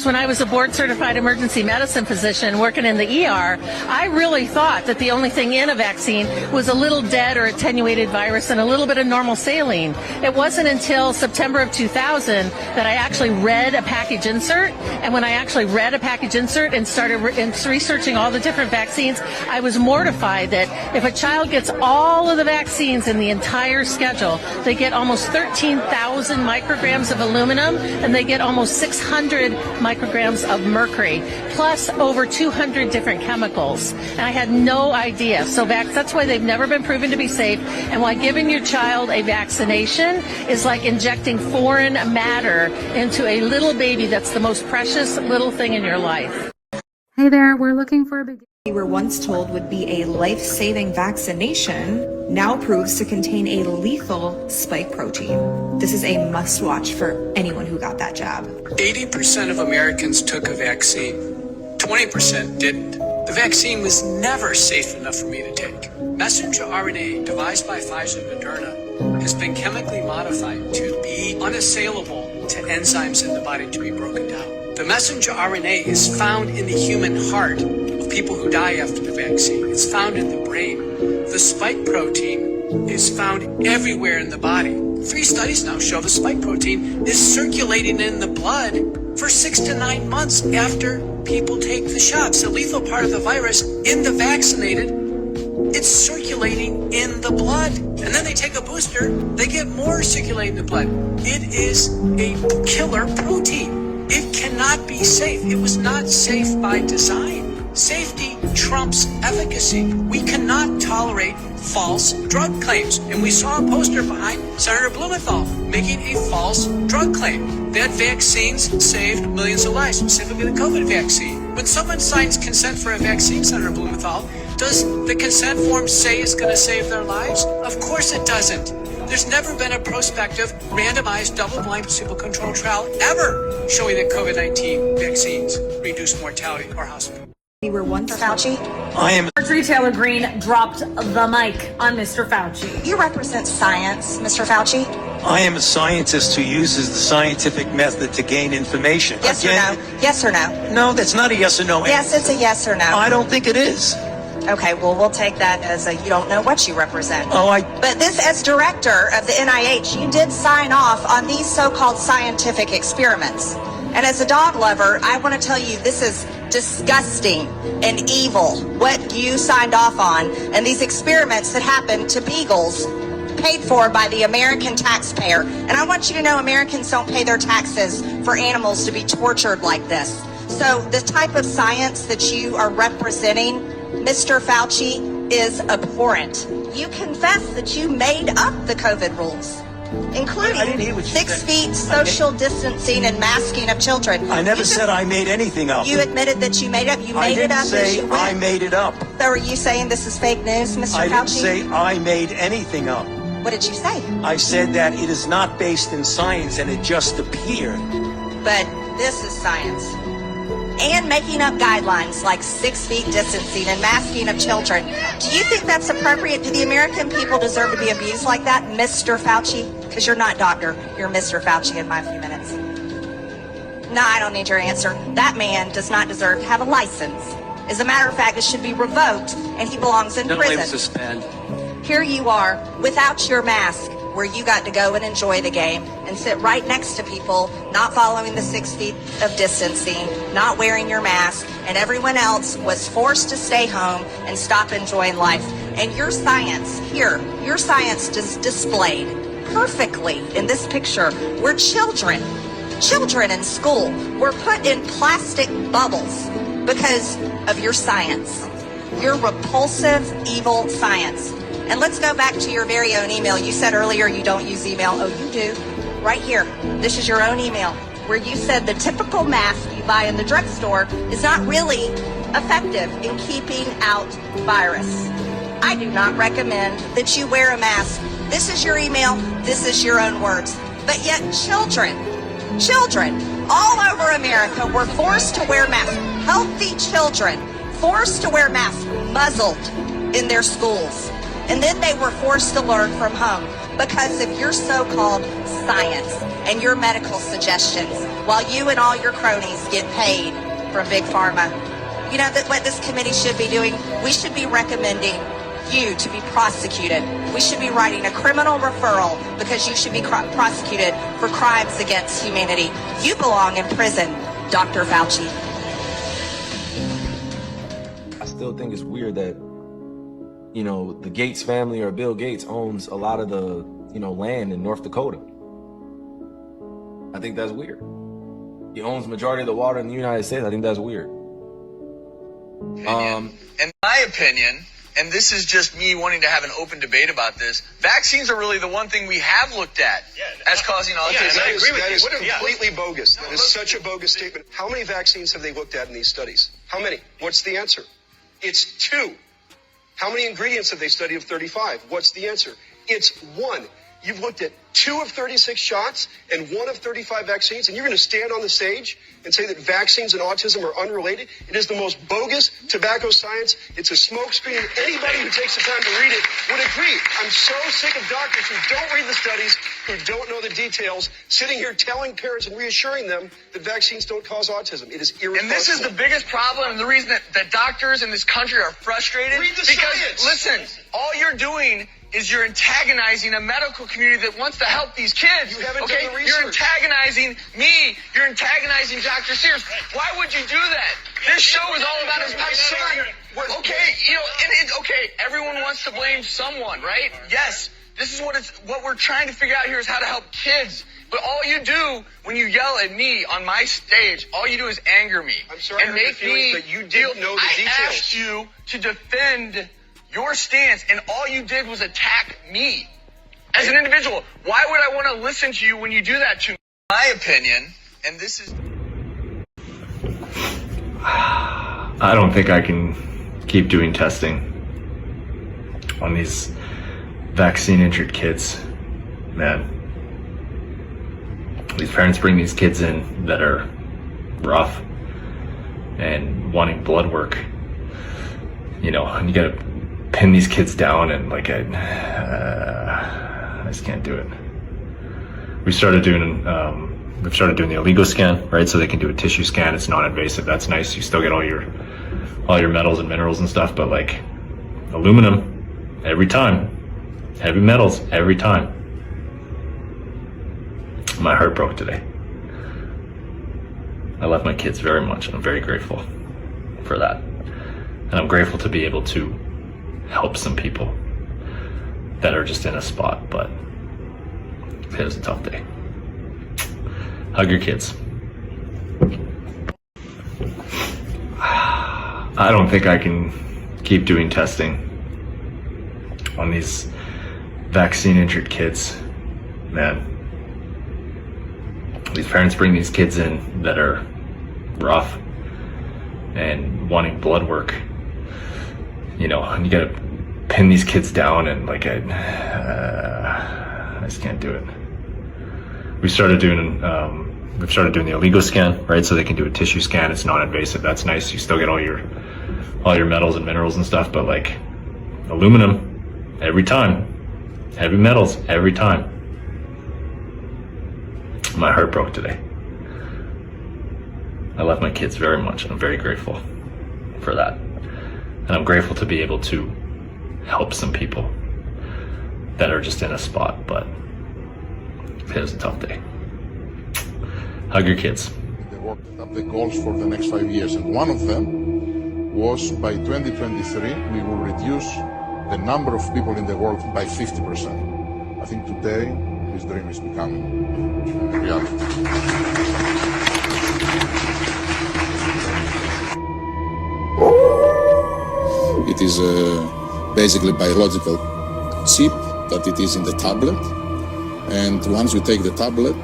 When I was a board-certified emergency medicine physician working in the ER, I really thought that the only thing in a vaccine was a little dead or attenuated virus and a little bit of normal saline. It wasn't until September of 2000 that I actually read a package insert, and when I actually read a package insert and started researching all the different vaccines, I was mortified that if a child gets all of the vaccines in the entire schedule, they get almost 13,000 micrograms of aluminum and they get almost 600 micrograms of mercury, plus over 200 different chemicals. And I had no idea. So that's why they've never been proven to be safe, and why giving your child a vaccination is like injecting foreign matter into a little baby that's the most precious little thing in your life. Hey there, we're looking for a big... We were once told would be a life-saving vaccination now proves to contain a lethal spike protein. This is a must-watch for anyone who got that jab. 80% of Americans took a vaccine. 20% didn't. The vaccine was never safe enough for me to take. Messenger RNA, devised by Pfizer and Moderna, has been chemically modified to be unassailable to enzymes in the body to be broken down. The messenger RNA is found in the human heart of people who die after the vaccine. It's found in the brain. The spike protein is found everywhere in the body. 3 studies now show the spike protein is circulating in the blood for 6 to 9 months after people take the shots. The lethal part of the virus in the vaccinated, it's circulating in the blood. And then they take a booster, they get more circulating in the blood. It is a killer protein. It cannot be safe. It was not safe by design. Safety trumps efficacy. We cannot tolerate false drug claims. And we saw a poster behind Senator Blumenthal making a false drug claim that vaccines saved millions of lives, specifically the COVID vaccine. When someone signs consent for a vaccine, Senator Blumenthal, does the consent form say it's going to save their lives? Of course it doesn't. There's never been a prospective, randomized, double-blind, placebo-controlled trial ever showing that COVID-19 vaccines reduce mortality or hospital. We were once Fauci. I am. Taylor Greene dropped the mic on Mr. Fauci. You represent science, Mr. Fauci. I am a scientist who uses the scientific method to gain information. Yes or no? Yes or no? No, that's not a yes or no answer. Yes, it's a yes or no. I don't think it is. Okay, well, we'll take that as a you don't know what you represent. Oh, But this, as director of the NIH, you did sign off on these so-called scientific experiments. And as a dog lover, I want to tell you this is disgusting and evil, what you signed off on, and these experiments that happened to beagles paid for by the American taxpayer. And I want you to know Americans don't pay their taxes for animals to be tortured like this. So the type of science that you are representing, Mr. Fauci, is abhorrent. You confess that you made up the COVID rules, including 6 feet social distancing and masking of children. I never said I made anything up. You admitted that you made it up. You made it up as you I didn't say I went. made it up. So are you saying this is fake news, Mr. I Fauci? didn't say I made anything up. What did you say? I said that it is not based in science and it just appeared. But this is science. And making up guidelines like 6 feet distancing and masking of children. Do you think that's appropriate? Do the American people deserve to be abused like that, Mr. Fauci? Because you're not doctor, you're Mr. Fauci in my few minutes. No, I don't need your answer. That man does not deserve to have a license. As a matter of fact, it should be revoked and he belongs in prison. Suspend. Here you are without your mask, where you got to go and enjoy the game and sit right next to people not following the 6 feet of distancing, not wearing your mask, and everyone else was forced to stay home and stop enjoying life. And your science here, your science is displayed perfectly in this picture where children in school were put in plastic bubbles because of your science, your repulsive, evil science. And let's go back to your very own email. You said earlier you don't use email. Oh, you do. Right here. This is your own email where you said the typical mask you buy in the drugstore is not really effective in keeping out virus. I do not recommend that you wear a mask. This is your email. This is your own words. But yet children all over America were forced to wear masks. Healthy children forced to wear masks, muzzled in their schools. And then they were forced to learn from home because of your so-called science and your medical suggestions, while you and all your cronies get paid from Big Pharma. You know that what this committee should be doing? We should be recommending you to be prosecuted. We should be writing a criminal referral because you should be prosecuted for crimes against humanity. You belong in prison, Dr. Fauci. I still think it's weird that, you know, the Gates family or Bill Gates owns a lot of the, you know, land in North Dakota. I think that's weird. He owns the majority of the water in the United States. I think that's weird. In my opinion, and this is just me wanting to have an open debate about this, vaccines are really the one thing we have looked at as causing autism. That is completely bogus. That is such a bogus statement. How many vaccines have they looked at in these studies? How many? What's the answer? It's 2. How many ingredients have they studied of 35? What's the answer? It's 1. You've looked at 2 of 36 shots and 1 of 35 vaccines, and you're going to stand on the stage and say that vaccines and autism are unrelated? It is the most bogus tobacco science. It's a smokescreen. Anybody who takes the time to read it would agree. I'm so sick of doctors who don't read the studies, who don't know the details, sitting here telling parents and reassuring them that vaccines don't cause autism. It is irresponsible. And this is the biggest problem, and the reason that doctors in this country are frustrated. Read the because, science. listen, all you're doing is you're antagonizing a medical community that wants to help these kids. You haven't okay? done the You're research. antagonizing me. You're antagonizing Dr. Sears. Why would you do that? This show is all about his My son was- Okay, you know, and it's okay. Everyone wants to blame someone, right? Yes. This is what we're trying to figure out here is how to help kids. But all you do when you yell at me on my stage, all you do is anger me. I'm sorry and to hurt make your feelings, me but you didn't know the details. I asked you to defend your stance, and all you did was attack me as an individual. Why would I want to listen to you when you do that to me? My opinion, and this is... I don't think I can keep doing testing on these vaccine-injured kids, man. These parents bring these kids in that are rough and wanting blood work, you know, and you gotta pin these kids down, and like I just can't do it. We've started doing the illegal scan, right? So they can do a tissue scan. It's non-invasive. That's nice. You still get all your metals and minerals and stuff, but like aluminum every time, heavy metals every time. My heart broke today. I love my kids very much, and I'm very grateful for that. And I'm grateful to be able to help some people that are just in a spot, but it was a tough day. Hug your kids. I don't think I can keep doing testing on these vaccine-injured kids, man. These parents bring these kids in that are rough and wanting blood work, you know, and you gotta pin these kids down, and like I just can't do it. We've started doing the illegal scan, right? So they can do a tissue scan. It's non-invasive. That's nice. You still get all your metals and minerals and stuff, but like aluminum every time, heavy metals every time. My heart broke today. I love my kids very much, and I'm very grateful for that. And I'm grateful to be able to help some people that are just in a spot, but it was a tough day. Hug your kids. They worked up the goals for the next 5 years, and one of them was by 2023 we will reduce the number of people in the world by 50%. I think today this dream is becoming reality. It is basically biological chip that it is in the tablet, and once you take the tablet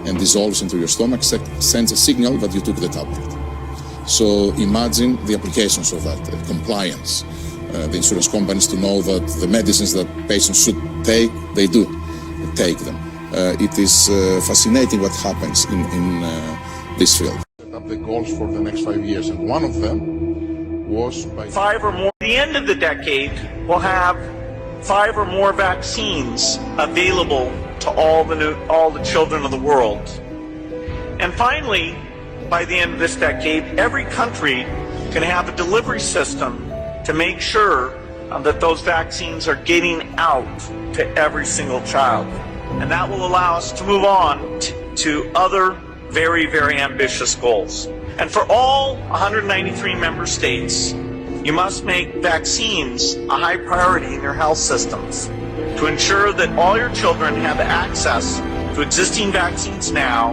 and dissolves into your stomach, sends a signal that you took the tablet. So imagine the applications of that, compliance, the insurance companies to know that the medicines that patients should take, they do take them. It is fascinating what happens in this field. Up the goals for the next 5 years, and one of them was by 5 or more. At the end of the decade, we'll have 5 or more vaccines available to all the children of the world. And finally, by the end of this decade, every country can have a delivery system to make sure that those vaccines are getting out to every single child. And that will allow us to move on to other very, very ambitious goals. And for all 193 member states, you must make vaccines a high priority in your health systems to ensure that all your children have access to existing vaccines now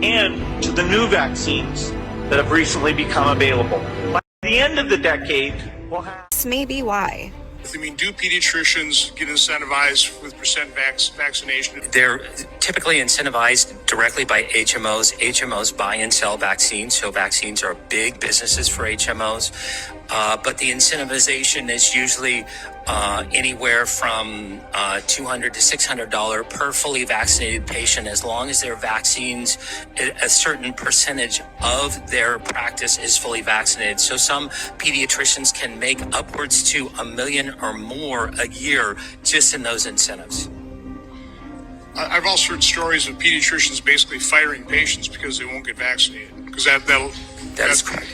and to the new vaccines that have recently become available. By the end of the decade, we'll have... This may be why. I mean, do pediatricians get incentivized with percent vaccination? They're typically incentivized directly by HMOs. HMOs buy and sell vaccines, so vaccines are big businesses for HMOs. But the incentivization is usually anywhere from $200 to $600 per fully vaccinated patient, as long as their vaccines, a certain percentage of their practice is fully vaccinated. So some pediatricians can make upwards to $1 million or more a year just in those incentives. I've also heard stories of pediatricians basically firing patients because they won't get vaccinated. Because that is correct.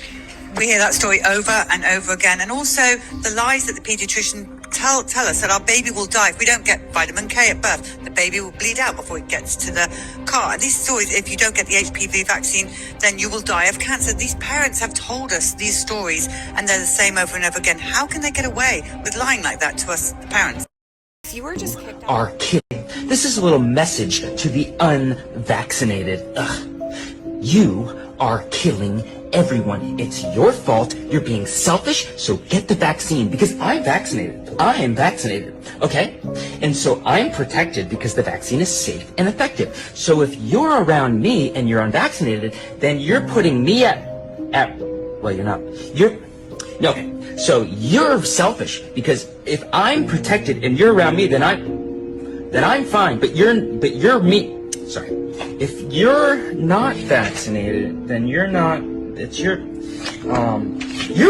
We hear that story over and over again. And also the lies that the pediatrician tell us that our baby will die if we don't get vitamin K at birth. The baby will bleed out before it gets to the car. And these stories, if you don't get the HPV vaccine, then you will die of cancer. These parents have told us these stories, and they're the same over and over again. How can they get away with lying like that to us, the parents? If you were just kicked out... Are killing. This is a little message to the unvaccinated. You are killing everyone. It's your fault. You're being selfish, so get the vaccine, because I'm vaccinated. I am vaccinated, okay? And so I'm protected because the vaccine is safe and effective. So if you're around me and you're unvaccinated, then you're putting me at well, you're not. Okay. So you're selfish, because if I'm protected and you're around me, then I'm fine. But you're me. Sorry. If you're not vaccinated, then you're not. You're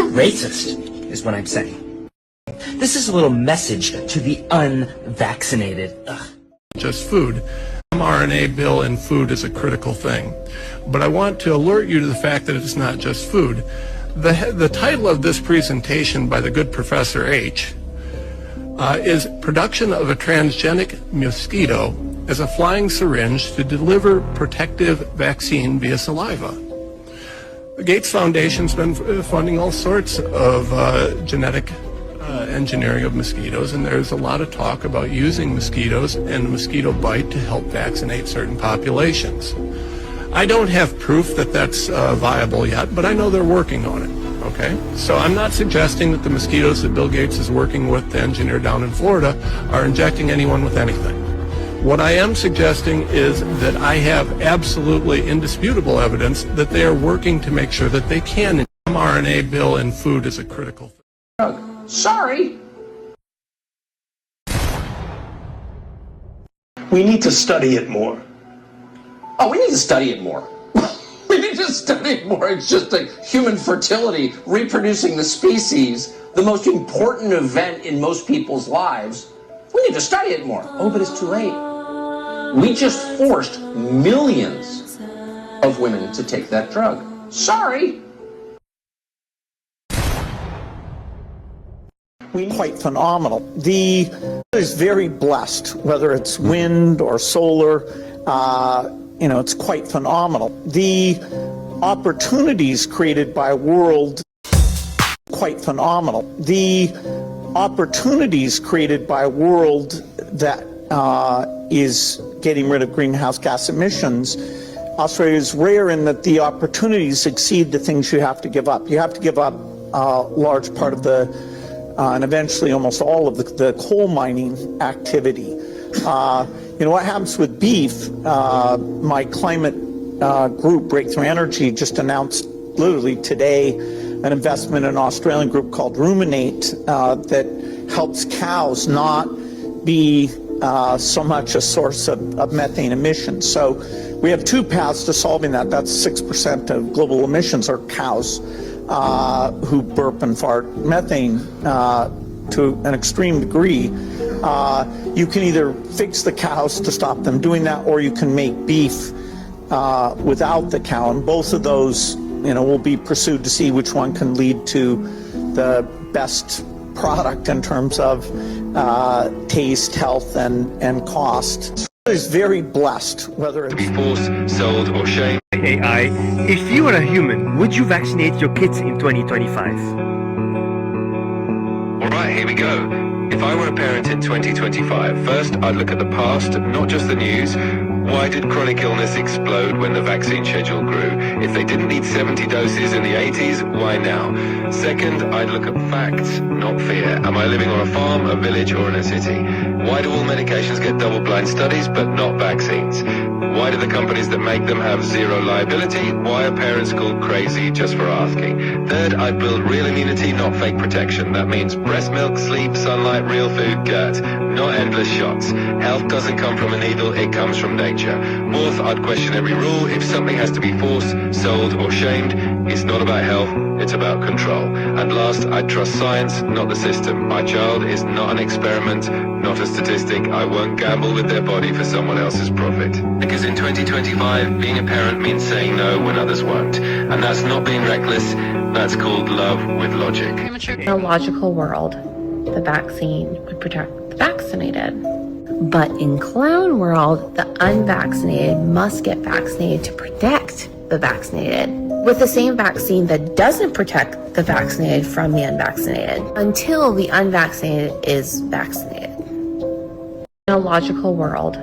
racist, is what I'm saying. This is a little message to the unvaccinated. Just food. mRNA bill in food is a critical thing. But I want to alert you to the fact that it's not just food. The title of this presentation by the good Professor H is Production of a Transgenic Mosquito as a Flying Syringe to Deliver Protective Vaccine via Saliva. The Gates Foundation's been funding all sorts of genetic engineering of mosquitoes, and there's a lot of talk about using mosquitoes and the mosquito bite to help vaccinate certain populations. I don't have proof that that's viable yet, but I know they're working on it, okay? So I'm not suggesting that the mosquitoes that Bill Gates is working with to engineer down in Florida are injecting anyone with anything. What I am suggesting is that I have absolutely indisputable evidence that they are working to make sure that they can. mRNA bill in food is a critical thing. Sorry. We need to study it more. Oh, we need to study it more. We need to study it more. It's just like human fertility, reproducing the species, the most important event in most people's lives. We need to study it more. Oh, but it's too late. We just forced millions of women to take that drug. Sorry. Quite phenomenal. The is very blessed, whether it's wind or solar. It's quite phenomenal. The opportunities created by world, quite phenomenal. The opportunities created by a world that is getting rid of greenhouse gas emissions. Australia is rare in that the opportunities exceed the things you have to give up. You have to give up a large part of the, and eventually almost all of the coal mining activity. What happens with beef, my climate group, Breakthrough Energy, just announced literally today an investment in an Australian group called Ruminate that helps cows not be so much a source of methane emissions. So we have two paths to solving that. That's 6% of global emissions are cows who burp and fart methane to an extreme degree. You can either fix the cows to stop them doing that, or you can make beef without the cow, and both of those, will be pursued to see which one can lead to the best product in terms of taste, health, and cost. Is very blessed, whether it's Forced, sold, or shamed. AI, if you were a human, would you vaccinate your kids in 2025? All right, here we go. If I were a parent in 2025, first I'd look at the past, not just the news. Why did chronic illness explode when the vaccine schedule grew? If they didn't need 70 doses in the 80s, why now? Second, I'd look at facts, not fear. Am I living on a farm, a village, or in a city? Why do all medications get double-blind studies but not vaccines? Why do the companies that make them have zero liability? Why are parents called crazy just for asking? Third, I'd build real immunity, not fake protection. That means breast milk, sleep, sunlight, real food, gut, not endless shots. Health doesn't come from a needle, it comes from nature. Fourth, I'd question every rule. If something has to be forced, sold, or shamed, it's not about health, it's about control. And last, I'd trust science, not the system. My child is not an experiment, not a statistic. I won't gamble with their body for someone else's profit. Because in 2025, being a parent means saying no when others won't. And that's not being reckless, that's called love with logic. In a logical world, the vaccine would protect the vaccinated. But in clown world, the unvaccinated must get vaccinated to protect the vaccinated, with the same vaccine that doesn't protect the vaccinated from the unvaccinated until the unvaccinated is vaccinated. In a logical world,